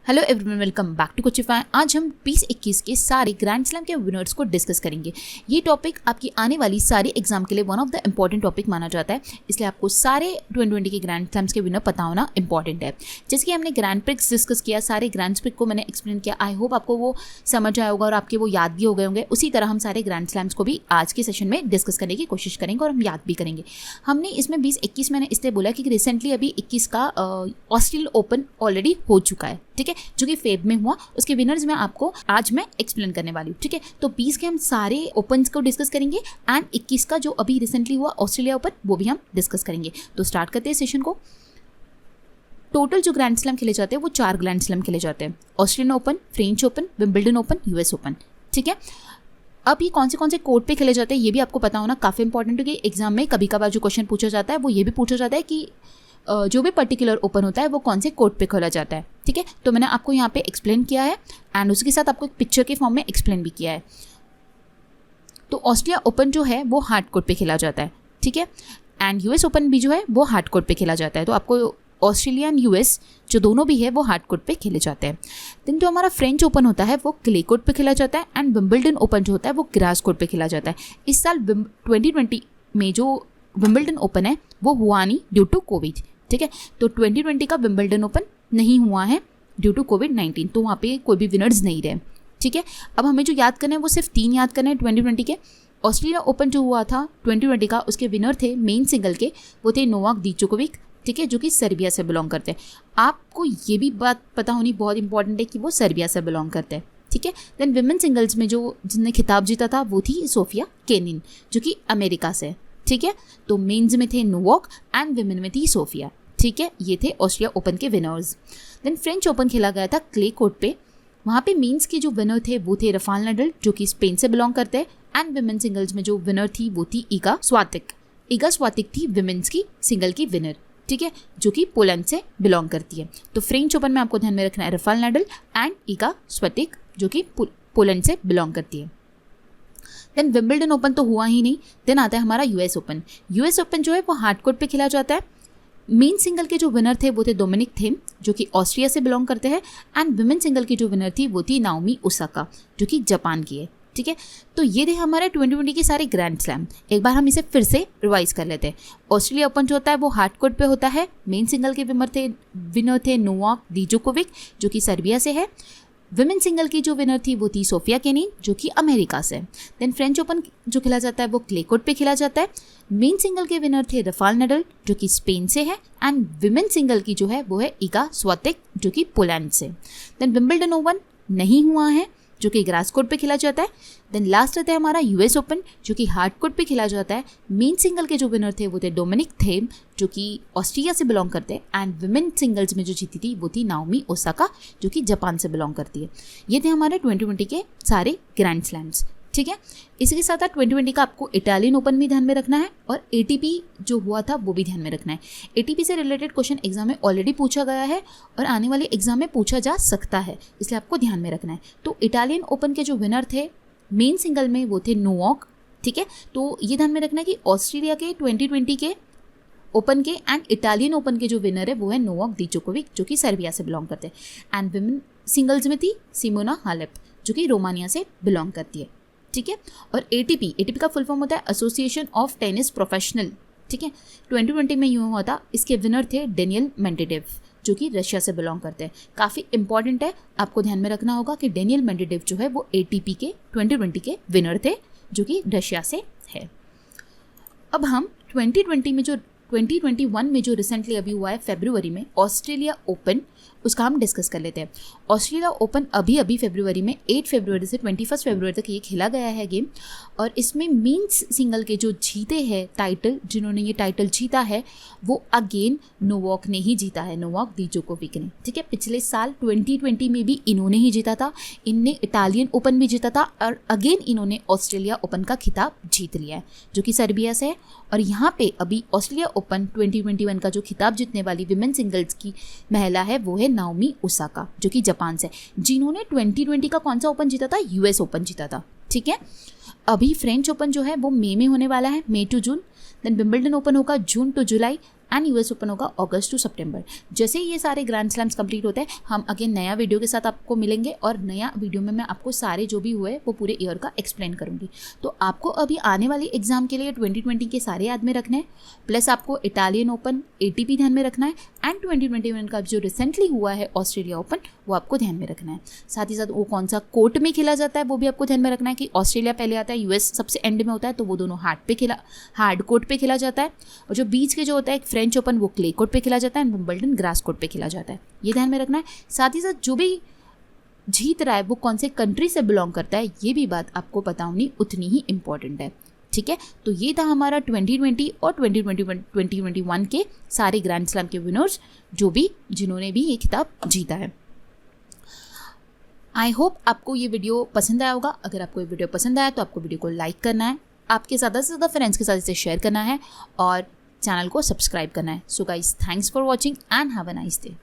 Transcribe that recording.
Hello everyone, welcome back to Coachify. आज हम 2021 के सारे ग्रैंड स्लैम के विनर्स को डिस्कस करेंगे। ये टॉपिक आपकी आने वाली सारी एग्जाम के लिए one of the important topic माना जाता है, इसलिए आपको सारे 2020 के ग्रैंड स्लैम्स के विनर पता होना इंपॉर्टेंट है। जैसे कि हमने ग्रैंड प्रिक्स डिस्कस किया, सारे ग्रैंड प्रिक्स को मैंने एक्सप्लेन किया। आई होप आपको वो समझ आया होगा और आपके वो याद भी हो गए होंगे। उसी तरह हम सारे ग्रैंड स्लैम्स को भी आज के सेशन में डिस्कस करने की कोशिश करेंगे और हम याद भी करेंगे। हमने इसमें 2021 मैंने इसलिए बोला कि रिसेंटली अभी 21 का ऑस्ट्रेलियन ओपन ऑलरेडी हो चुका है, ठीक है, जो कि फेब में हुआ। उसके विनर्स में आपको आज मैं एक्सप्लेन करने वाली हूँ, ठीक है। तो 20 के हम सारे ओपन्स को डिस्कस करेंगे एंड 21 का जो अभी रिसेंटली हुआ ऑस्ट्रेलिया ओपन वो भी हम डिस्कस करेंगे। तो स्टार्ट करते हैं सेशन को। टोटल जो ग्रैंड स्लैम खेले जाते हैं वो 4 ग्रैंड स्लैम खेले जाते हैं: Australian open, French open, Wimbledon open, US open, ठीक है। अब ये कौन से कोर्ट पे खेले जाते हैं ये भी आपको पता होना काफ़ी इंपॉर्टेंट है कि एग्जाम में कभी कभार जो क्वेश्चन पूछा जाता है वो ये भी पूछा जाता है कि जो भी पर्टिकुलर ओपन होता है वो कौन से कोर्ट पे खोला जाता है, ठीक है। तो मैंने आपको यहाँ पे एक्सप्लेन किया है एंड उसके साथ आपको एक पिक्चर के फॉर्म में एक्सप्लेन भी किया है। तो ऑस्ट्रेलिया ओपन जो है वो हार्ड कोर्ट पे खेला जाता है, ठीक है, एंड यूएस ओपन भी जो है वो हार्ड कोर्ट पे खेला जाता है। तो आपको ऑस्ट्रेलिया एंड यूएस जो दोनों भी है वो हार्ड कोर्ट पे खेले जाते हैं। देन जो हमारा फ्रेंच ओपन होता है वो क्ले कोर्ट पे खेला जाता है एंड विंबलडन ओपन जो होता है वो ग्रास कोर्ट पे खेला जाता है। इस साल 2020 में जो विंबलडन ओपन है वो हुआ नहीं ड्यू टू कोविड, ठीक है। तो 2020 का विंबलडन ओपन नहीं हुआ है ड्यू टू कोविड-19, तो वहाँ पे कोई भी विनर्स नहीं रहे, ठीक है। अब हमें जो याद करना है वो सिर्फ 3 याद करना है 2020 के। ऑस्ट्रेलिया ओपन जो हुआ था 2020 का, उसके विनर थे मेन सिंगल के, वो थे नोवाक जोकोविक, ठीक है, जो कि सर्बिया से बिलोंग करते हैं। आपको ये भी बात पता होनी बहुत इंपॉर्टेंट है कि वो सर्बिया से बिलोंग करते हैं, ठीक है। देन विमेन सिंगल्स में जिसने खिताब जीता था वो थी सोफिया केनिन, जो कि अमेरिका से, ठीक है। तो मेन्स में थे नोवाक एंड विमेन में थी सोफिया, ठीक है। ये थे ऑस्ट्रेलिया ओपन के विनर्स। देन फ्रेंच ओपन खेला गया था क्ले कोर्ट पे। वहाँ पे मेंस के जो विनर थे वो थे रफाल नडाल, जो कि स्पेन से बिलोंग करते हैं, एंड विमेन सिंगल्स में जो विनर थी वो थी ईगा स्वातिक थी विमेन्स की सिंगल की विनर, ठीक है, जो कि पोलैंड से बिलोंग करती है। तो फ्रेंच ओपन में आपको ध्यान में रखना है रफाल नडाल एंड ईगा स्वातिक, जो कि पोलैंड से बिलोंग करती है। देन विंबलडन ओपन तो हुआ ही नहीं। देन आता है हमारा यूएस ओपन। यूएस ओपन जो है वो हार्ड कोर्ट पे खेला जाता है। मेन सिंगल के जो विनर थे वो थे डोमिनिक थीम, जो कि ऑस्ट्रिया से बिलोंग करते हैं, एंड विमेन सिंगल की जो विनर थी वो थी नाओमी ओसाका, जो कि जापान की है, ठीक है। तो ये थे हमारे 2020 के सारे ग्रैंड स्लैम। एक बार हम इसे फिर से रिवाइज कर लेते हैं। ऑस्ट्रेलिया ओपन जो होता है वो हार्ड कोर्ट पे होता है। मेन सिंगल के विनर थे नोवाक जोकोविक, जो कि सर्बिया से है। विमेन सिंगल की जो विनर थी वो थी सोफिया केनिन, जो कि अमेरिका से। देन फ्रेंच ओपन जो खेला जाता है वो क्ले कोर्ट पे खेला जाता है। मेन सिंगल के विनर थे रफाल नडाल, जो कि स्पेन से है, एंड विमेन सिंगल की जो है वो है ईगा स्वातिक, जो कि पोलैंड से। देन विंबलडन ओपन नहीं हुआ है, जो कि ग्रास कोर्ट पे खेला जाता है। देन लास्ट रहता है हमारा यूएस ओपन, जो कि हार्ड कोर्ट पे खेला जाता है। मेन सिंगल के जो विनर थे वो थे डोमिनिक थीम, जो कि ऑस्ट्रिया से बिलोंग करते हैं, एंड विमेन सिंगल्स में जो जीती थी वो थी नाओमी ओसाका, जो कि जापान से बिलोंग करती है। ये थे हमारे 2020 के सारे ग्रैंड स्लैम्स, ठीक है। इसी के साथ साथ 2020 का आपको इटालियन ओपन भी ध्यान में रखना है और एटीपी जो हुआ था वो भी ध्यान में रखना है। एटीपी से रिलेटेड क्वेश्चन एग्जाम में ऑलरेडी पूछा गया है और आने वाले एग्जाम में पूछा जा सकता है, इसलिए आपको ध्यान में रखना है। तो इटालियन ओपन के जो विनर थे मेन सिंगल में वो थे नोवाक, ठीक है। तो ये ध्यान में रखना है कि ऑस्ट्रेलिया के 2020 के ओपन के एंड इटालियन ओपन के जो विनर है वो है नोवाक जोकोविक, जो कि सर्बिया से बिलोंग करते हैं। एंड विमेन सिंगल्स में थी सिमोना हालेप, जो कि रोमानिया से बिलोंग करती है, ठीक है। और एटीपी का फुल फॉर्म होता है एसोसिएशन ऑफ टेनिस प्रोफेशनल, ठीक है। 2020 में यूँ हुआ था। इसके विनर थे डेनियल मेंडेडेव, जो कि रशिया से बिलोंग करते हैं। काफ़ी इंपॉर्टेंट है, आपको ध्यान में रखना होगा कि डेनियल मेंडेडेव जो है वो एटीपी के 2020 के विनर थे, जो कि रशिया से है। अब हम 2021 में जो रिसेंटली अभी हुआ है फरवरी में ऑस्ट्रेलिया ओपन, उसका हम डिस्कस कर लेते हैं। ऑस्ट्रेलिया ओपन अभी फरवरी में 8 फरवरी से 21 फरवरी तक ये खेला गया है गेम, और इसमें मेंस सिंगल के जो जीते हैं टाइटल, जिन्होंने ये टाइटल जीता है वो अगेन नोवाक ने ही जीता है, नोवाक जोकोविक ने, ठीक है। पिछले साल 2020 में भी इन्होंने ही जीता था, इनने इटालियन ओपन भी जीता था और अगेन इन्होंने ऑस्ट्रेलिया ओपन का खिताब जीत लिया है, जो कि सर्बिया से है। और यहाँ पे अभी ऑस्ट्रेलिया ओपन 2021 का जो खिताब जीतने वाली विमेन सिंगल्स की महिला है वो है नाओमी ओसाका, जो कि जापान से, जिन्होंने 2020 का कौन सा ओपन जीता था, यूएस ओपन जीता था, ठीक है। अभी फ्रेंच ओपन जो है वो मई में होने वाला है, May to June. Then Wimbledon Open होगा June to July, and US Open होगा अगस्त टू सितंबर। जैसे ही ये सारे ग्रैंड स्लैम्स कंप्लीट होते हैं हम अगेन नया वीडियो के साथ आपको मिलेंगे और नया वीडियो में मैं आपको सारे जो भी हुए वो पूरे ईयर का एक्सप्लेन करूँगी। तो आपको अभी आने वाली एग्जाम के लिए 2020 के सारे याद में रखने हैं, प्लस आपको इटालियन ओपन ATP ध्यान में रखना है एंड 2021 का जो रिसेंटली हुआ है ऑस्ट्रेलिया ओपन वो आपको ध्यान में रखना है। साथ ही साथ वो कौन सा कोर्ट में खेला जाता है वो भी आपको ध्यान में रखना है कि ऑस्ट्रेलिया पहले आता है, यूएस सबसे एंड में होता है, तो वो दोनों हार्ड कोर्ट पे खेला जाता है। और जो बीच के जो होता है फ्रेंच ओपन वो क्ले कोर्ट पे खेला जाता है, विंबलडन ग्रास कोर्ट पे खेला जाता है, ये ध्यान में रखना है। साथ ही साथ जो भी जीत रहा है वो कौन से कंट्री से बिलोंग करता है ये भी बात आपको पता होनी उतनी ही इंपॉर्टेंट है। ठीक है, तो ये था हमारा 2020 और 2021 के सारे ग्रैंड स्लैम के विनर्स जिन्होंने भी ये खिताब जीता है। आई होप आपको ये वीडियो पसंद आया होगा। अगर आपको ये वीडियो पसंद आया तो आपको वीडियो को लाइक करना है, आपके ज़्यादा से ज़्यादा फ्रेंड्स के साथ इसे शेयर करना है और चैनल को सब्सक्राइब करना है। So guys, thanks for watching and have a nice day.